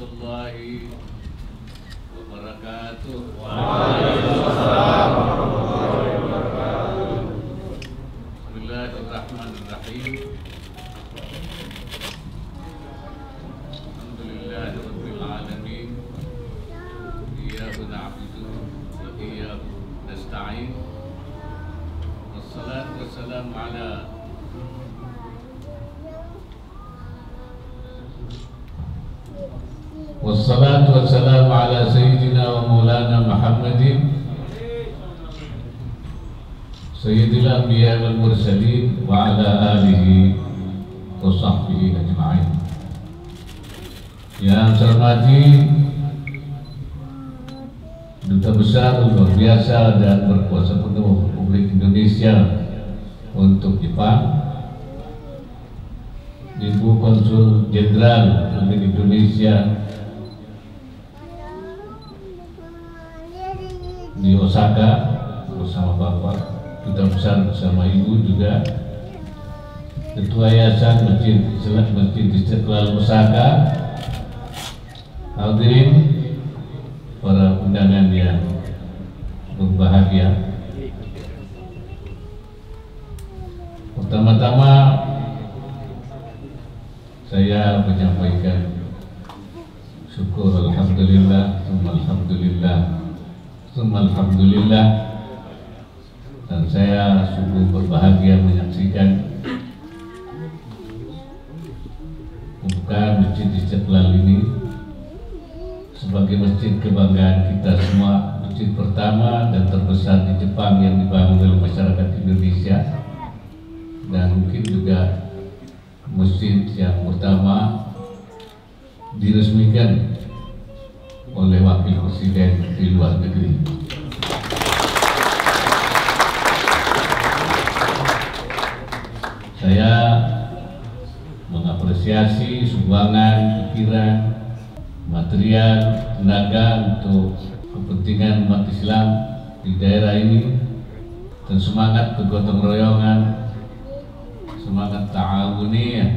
warahmatullahi wabarakatuh. Waalaikumsalam warahmatullahi wabarakatuh. Bismillahirrahmanirrahim. Alhamdulillahirabbil alamin. Iyyaka na'budu wa iyyaka nasta'in. Wassalatu wassalamu ala Wassalatu wassalamu ala sayyidina wa maulana Muhammadin sayyidil anbiya wal mursalin wa ala alihi wa sahbihi ajma'in. Yang saya hormati Duta Besar luar biasa dan berkuasa penuh Republik Indonesia untuk Jepang, Ibu Konsul Jenderal Republik Indonesia di Osaka bersama Bapak Duta Besar bersama Ibu juga, Ketua Yayasan Masjid Istiqlal Osaka, hadirin para undangan yang berbahagia. Pertama-tama saya menyampaikan syukur alhamdulillah, alhamdulillah, dan saya sungguh berbahagia menyaksikan pembukaan Masjid Istiqlal ini sebagai masjid kebanggaan kita semua, masjid pertama dan terbesar di Jepang yang dibangun oleh masyarakat Indonesia, dan mungkin juga masjid yang pertama diresmikan oleh wakil presiden di luar negeri. Saya mengapresiasi sumbangan pikiran, material, tenaga untuk kepentingan umat Islam di daerah ini, dan semangat kegotong royongan, semangat ta'awuniyah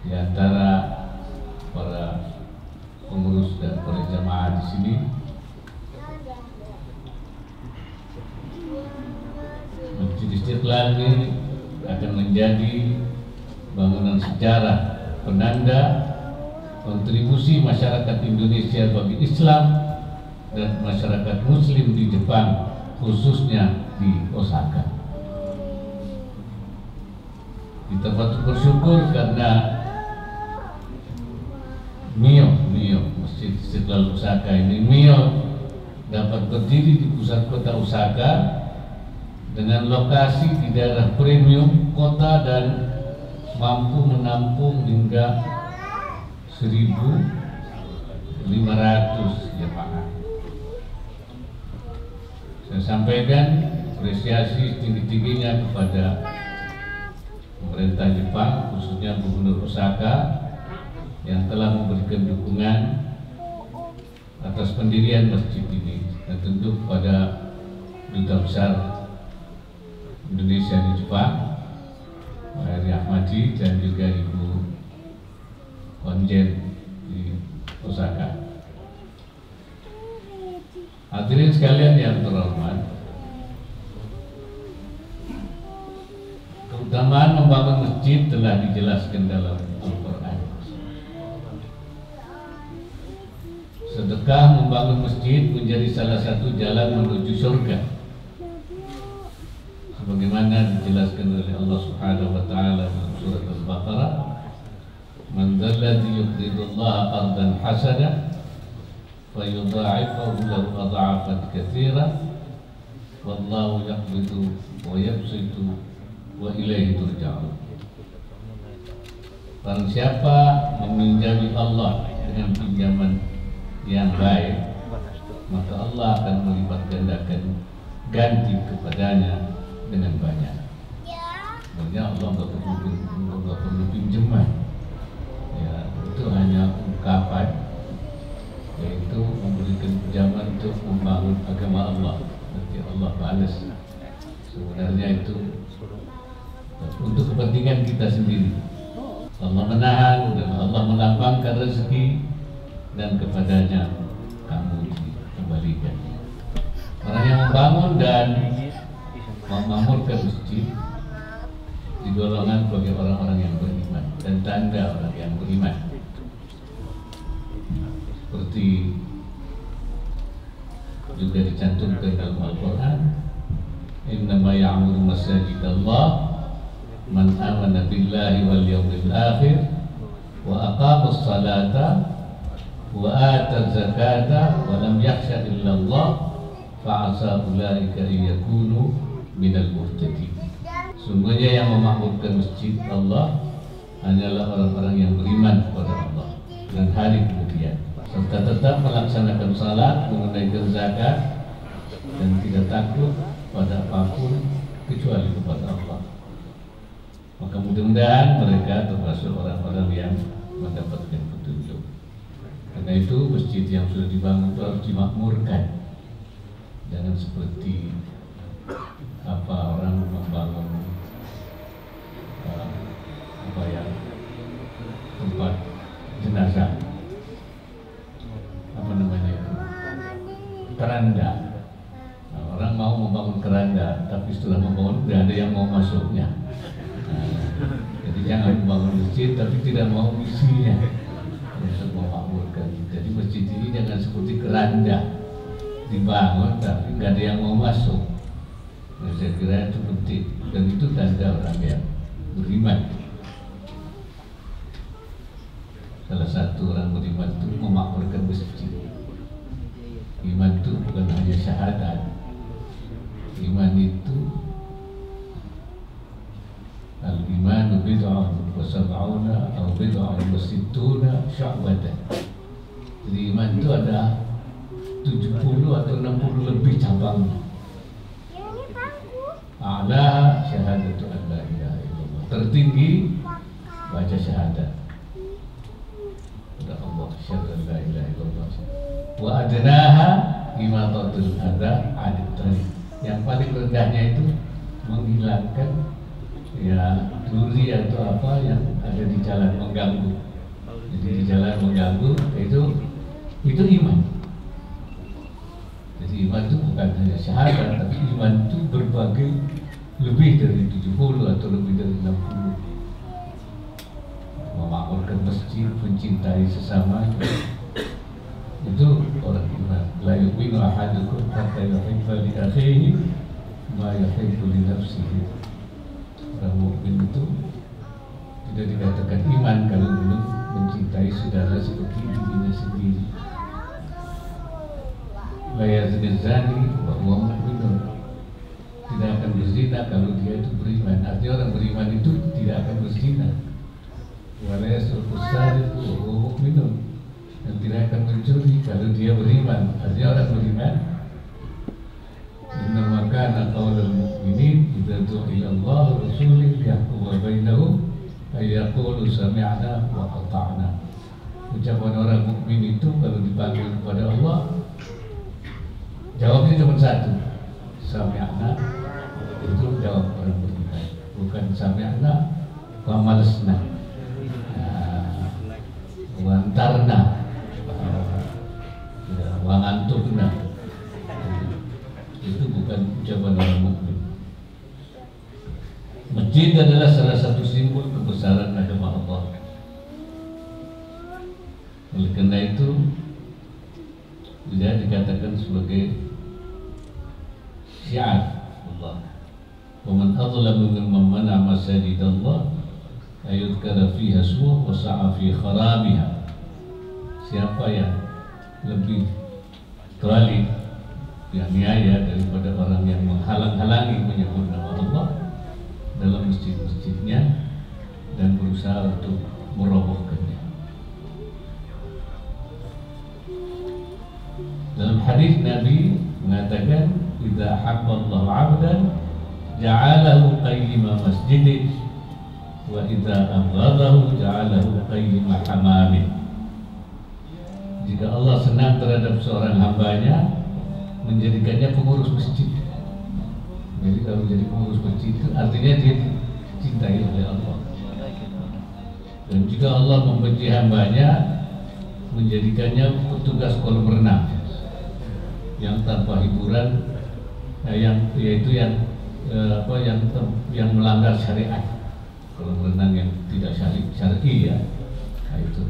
di antara para pengurus dan para jamaah di sini. Masjid Istiqlal ini akan menjadi bangunan sejarah penanda kontribusi masyarakat Indonesia bagi Islam dan masyarakat Muslim di Jepang, khususnya di Osaka. Kita patut bersyukur karena Masjid Istiqlal Osaka ini dapat berdiri di pusat kota Osaka dengan lokasi di daerah premium kota dan mampu menampung hingga 1.500 jemaah. Saya sampaikan apresiasi tinggi-tingginya kepada pemerintah Jepang, khususnya Gubernur Osaka, yang telah memberikan dukungan atas pendirian masjid ini, dan tentu kepada Duta Besar Indonesia di Jepang, Pak Heri Ahmadi, dan juga Ibu Konjen di Osaka. Hadirin sekalian yang terhormat, keutamaan membangun masjid telah dijelaskan dalam Al-Quran. Sedekah membangun masjid menjadi salah satu jalan menuju surga, sebagaimana dijelaskan oleh Allah Subhanahu wa taala dalam surat Al-Baqarah, "Man dzalladzi yuqridullaha qardan hasana fayudha'ifahu lahu adha'afan katsira wallahu yaqbidu wa yabsutu wa ilaihi turja'un." Barang siapa meminjami Allah dengan pinjaman yang baik, maka Allah akan melipat gandakan ganti kepadanya dengan banyak. Sebenarnya Allah nggak perlu pinjaman, ya, itu hanya ungkapan, yaitu memberikan pinjaman untuk membangun agama Allah. Nanti Allah balas. Sebenarnya itu untuk kepentingan kita sendiri. Allah menahan dan Allah melapangkan rezeki dan kepadanya kamu dikembalikan. Orang yang membangun dan memakmurkan masjid digolongkan sebagai orang-orang yang beriman dan tanda orang yang beriman. Seperti juga dicantumkan dalam Al-Quran, innama ya'muru masajidallah man amana billahi wal yawmil akhir wa aqamus salata wa ata zakata wa lam yakhsha illa Allah fa'asa ulaika yakunu minal muhtadin. Sungguhnya yang memakmurkan masjid Allah hanyalah orang-orang yang beriman kepada Allah dan hari kemudian, serta tetap melaksanakan salat, menunaikan zakat, dan tidak takut pada apapun kecuali kepada Allah. Maka mudah-mudahan mereka termasuk orang-orang yang mendapatkan petunjuk. Karena itu masjid yang sudah dibangun itu harus dimakmurkan. Jangan seperti orang membangun tempat jenazah, keranda. Orang mau membangun keranda, tapi setelah membangun tidak ada yang mau masuknya. Jadi jangan membangun masjid tapi tidak mau isinya untuk memakmurkan. Jadi masjid ini jangan seperti keranda, dibangun tapi nggak ada yang mau masuk. Nah, saya kira itu penting dan itu tanda orang yang beriman. Salah satu orang beriman itu memakmurkan masjid. Iman itu bukan hanya syahadat. Iman itu al-iman bid'ah wa sab'una atau bid'ah wa sittuna syu'batan. Jadi iman itu ada 70 atau 60 lebih cabangnya. A'la syahadatu an la ilaha illallah. Tertinggi baca syahadat kepada Allah, syahadatu la ilaha illallah. Wa adnaha imatatul adza 'anil tariq. Yang paling rendahnya itu menghilangkan duri atau apa yang ada di jalan mengganggu. Jadi di jalan mengganggu itu iman. Jadi iman itu bukan hanya syahadat, tapi iman itu berbagai, lebih dari 70 atau lebih dari 60. Memakmurkan masjid, mencintai sesama, itu orang iman. La yu'minu ahadukum hatta yuhibba li akhihi ma yuhibbu li nafsihi. Orang mukmin itu tidak dikatakan iman kalau belum mencintai saudara seperti dirinya sendiri. La yazni zani wa huwa mu'minun. Tidak akan berzina kalau dia itu beriman. Artinya orang beriman itu tidak akan berzina. Wa la yasriqu sariqu wa huwa mu'minun. Dan tidak akan mencuri kalau dia beriman. Artinya orang beriman. Innama kana qaulul mu'minin idza du'a ila Allah wa rasulih liyahkuma bainahum ay yaqulu sami'na wa ata'na. Ucapan orang mukmin itu kalau dipanggil kepada Allah, jawabnya cuma satu, sami'na. Itu jawab orang beriman, bukan sami'na wa malesna, wa antarna, wa ngantukna. Itu bukan ucapan orang mukmin. Masjid adalah salah satu simbol kebesaran agama Allah. Oleh karena itu dia dikatakan sebagai syiar Allah. Wa man adlamu mimman mana'a masajidallah ayudkara fiha ismuhu wa sa'a fi kharabiha. Siapa yang lebih zalim, yang niaya daripada orang yang menghalang-halangi menyebut nama Allah dalam masjid-masjidnya dan berusaha untuk merobohkannya. Dalam hadis Nabi mengatakan, "Idza habballahu 'abdan ja'alahu qayyima masjidih wa idza abghadahu ja'alahu qayyima hamamin." Jika Allah senang terhadap seorang hambanya, menjadikannya pengurus masjid. Jadi kalau jadi pengurus masjid itu artinya dia dicintai oleh Allah. Dan jika Allah membenci hambanya, menjadikannya petugas kolam renang yang tanpa hiburan, yang melanggar syariat, kolam renang yang tidak syar'i ya. Nah, itu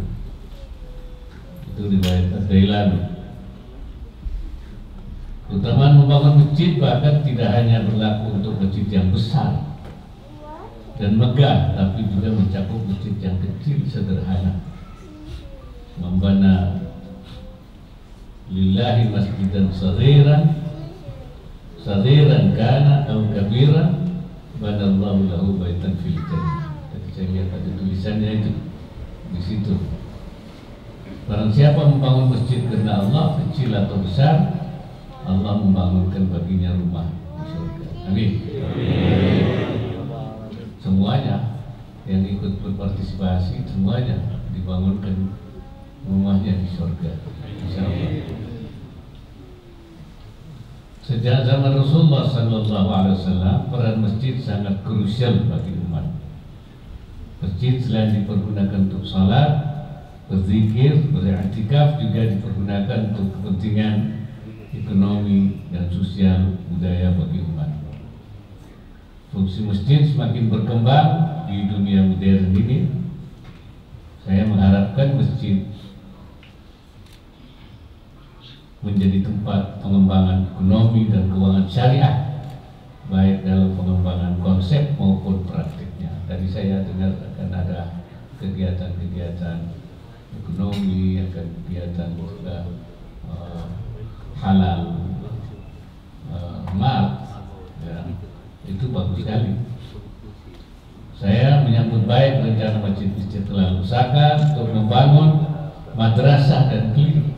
riwayat Ad-Dailami. Keutamaan membangun masjid bahkan tidak hanya berlaku untuk masjid yang besar dan megah, tapi juga mencakup masjid yang kecil sederhana. Membana lillahi masjidan saghiran kana atau kabiran, banallahu lahu baitan fil jannah. Tadi saya lihat ada tulisannya itu di situ. Barang siapa membangun masjid karena Allah, kecil atau besar, Allah membangunkan baginya rumah di surga. Amin. Semuanya yang ikut berpartisipasi, semuanya dibangunkan rumahnya di surga, insyaallah. Sejak zaman Rasulullah SAW, peran masjid sangat krusial bagi umat. Masjid selain dipergunakan untuk salat, berzikir, beriktikaf, juga dipergunakan untuk kepentingan ekonomi dan sosial budaya bagi umat. Fungsi masjid semakin berkembang di dunia modern ini. Saya mengharapkan masjid menjadi tempat pengembangan ekonomi dan keuangan syariah, baik dalam pengembangan konsep maupun praktiknya. Tadi saya dengar akan ada kegiatan-kegiatan ekonomi, akan kegiatan juga halal, ya, itu bagus sekali. Saya menyambut baik rencana Masjid Istiqlal Lusaka untuk membangun madrasah dan klinik.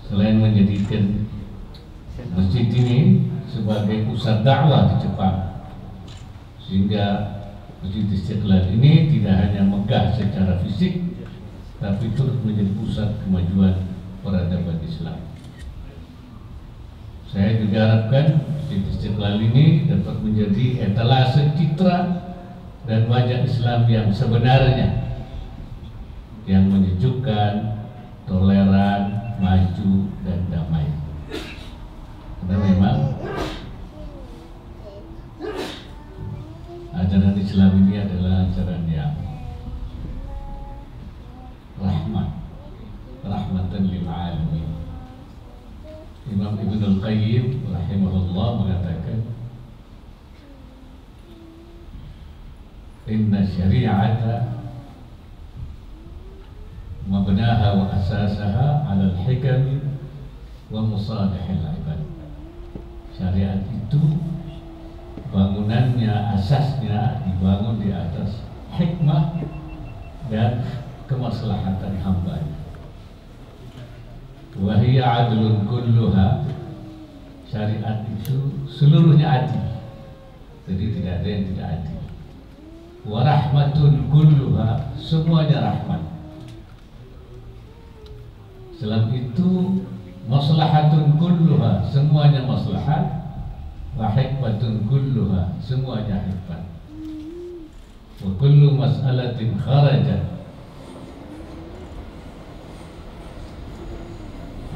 Selain menjadikan masjid ini sebagai pusat dakwah di Jepang, sehingga Masjid Istiqlal ini tidak hanya megah secara fisik, tapi turut menjadi pusat kemajuan peradaban Islam. Saya juga harapkan Masjid Istiqlal ini dapat menjadi etalase citra dan wajah Islam yang sebenarnya, yang menyejukkan, toleran, maju dan damai. Karena memang ajaran Islam ini adalah ajaran yang rahmatan lil alamin. Imam Ibnul Qayyim rahimahullah mengatakan, inna syari'ata mabnaha wa asasaha 'ala al-hikam wa masalih al-ibad. Syariat itu bangunannya, asasnya dibangun di atas hikmah dan kemaslahatan hamba. Wa hiya 'adlun kulluha. Syariat itu seluruhnya adil, jadi tidak ada yang tidak adil. Wa rahmatun kulluha, semuanya rahmat. Selain itu maslahatun kulluha, semuanya maslahat. Wa hikmatun kulluha, semuanya hikmat. Wa kullu mas'alatin kharajat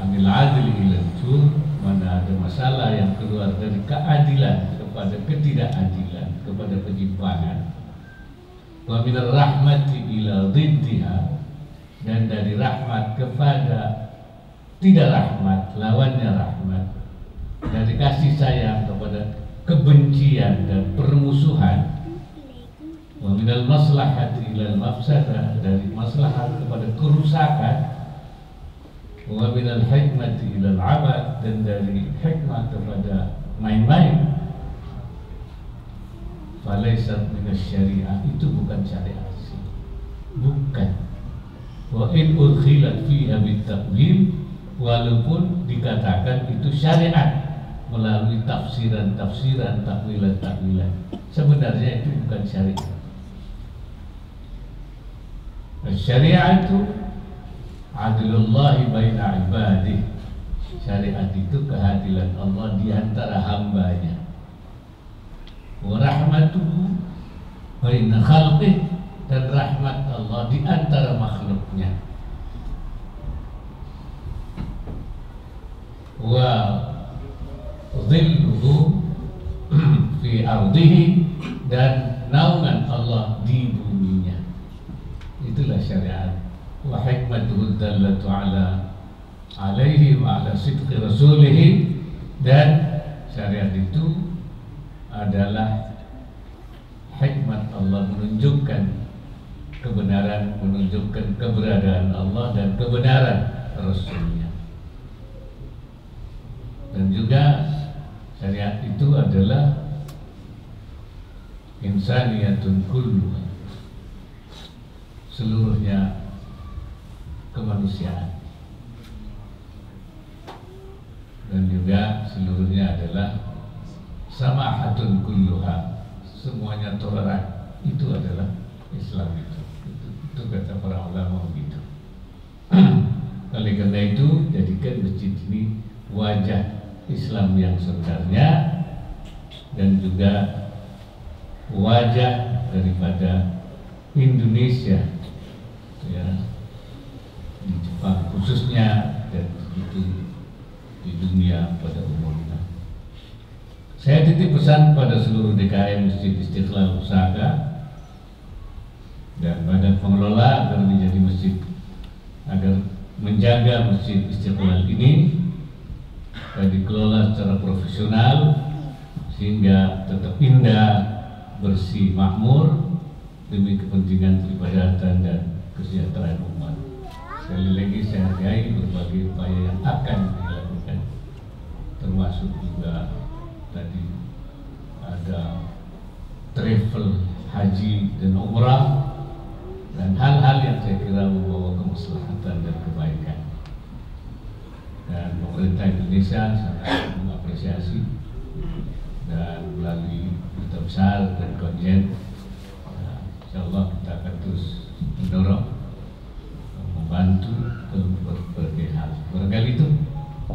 anil adli ilal jur, mana ada masalah yang keluar dari keadilan kepada ketidakadilan, kepada penyimpangan. Wa minar rahmati ila dhiddiha, dan dari rahmat kepada tidak rahmat, lawannya rahmat. Dari kasih sayang kepada kebencian dan permusuhan. Wa minal maslahati ilal mafsadah, dari maslahat kepada kerusakan. Wa minal hikmati ilal abad, dan dari hikmah kepada main-main. Falaisat minas syariah, itu bukan syariat, bukan. Wa in udkhilat fiha bit-taqwim, walaupun dikatakan itu syariat melalui tafsiran-tafsiran, takwilan-takwilan, sebenarnya itu bukan syariat. Syariat itu adlullahi baina ibadih. Syariat itu keadilan Allah di antara hambanya. Wa rahmatuhu baina khalqih, dan rahmat Allah di antara makhluknya. wa dhilluhu fi ardihi, dan naungan Allah di buminya. Itulah syariat. Wa hikmatuhu dallatu ala alaihi wa ala sidqi rasulihi, dan syariat itu adalah hikmat Allah, menunjukkan kebenaran, menunjukkan keberadaan Allah dan kebenaran Rasulnya. Dan juga syariat itu adalah insaniyatun kulluha, seluruhnya kemanusiaan, dan juga seluruhnya adalah samahatun kulluha, semuanya toleran. Itu adalah Islam itu kata para ulama begitu. Oleh karena itu, jadikan masjid ini wajah Islam yang sebenarnya dan juga wajah daripada Indonesia, ya, di Jepang khususnya, dan itu di dunia pada umumnya. Saya titip pesan pada seluruh DKM Masjid Istiqlal Pusaka dan badan pengelola agar menjadi masjid, agar menjaga Masjid Istiqlal ini dikelola secara profesional sehingga tetap indah, bersih, makmur demi kepentingan peribadatan dan kesejahteraan umat. Sekali lagi saya hargai berbagai upaya yang akan dilakukan, termasuk juga tadi ada travel haji dan umrah dan hal-hal yang saya kira membawa kemaslahatan dan kebaikan. Dan pemerintah Indonesia sangat mengapresiasi, dan melalui duta besar dan konjen, insyaallah kita akan terus mendorong, membantu berbagai hal. Barangkali itu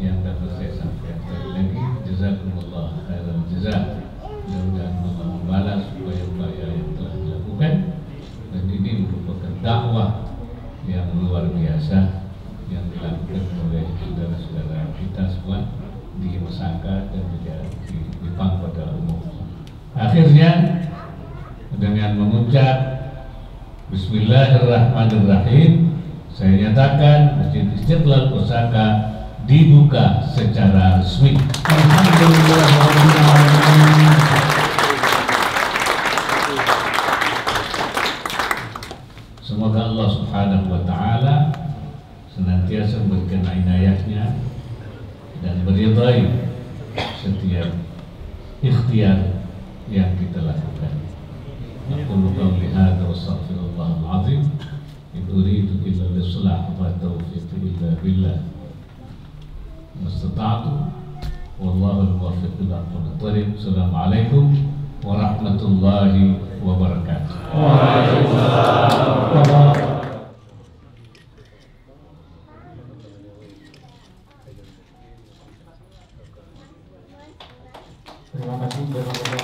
yang dapat saya sampaikan. Sekali lagi, jazakumullah khairal jazaa. Mudah-mudahan Allah membalas upaya-upaya yang telah dilakukan, dan ini merupakan dakwah yang luar biasa yang dilakukan oleh saudara-saudara kita semua di Osaka dan juga di Jepang pada umumnya. Akhirnya dengan mengucap Bismillahirrahmanirrahim, saya nyatakan Masjid Istiqlal Osaka dibuka secara resmi. Alhamdulillah. Semoga Allah Subhanahu wa Ta'ala senantiasa memberikan inayahnya dan meridai setiap ikhtiar yang kita lakukan. Aqulu qawli hadza wa astaghfirullahal azim. In uridu illa al-islah wa tawfiqi illa billah. Mastata'tu wallahu al-muwaffiq ila aqwamit thariq. Assalamualaikum warahmatullahi wabarakatuh. Waalaikumsalam. Terima kasih.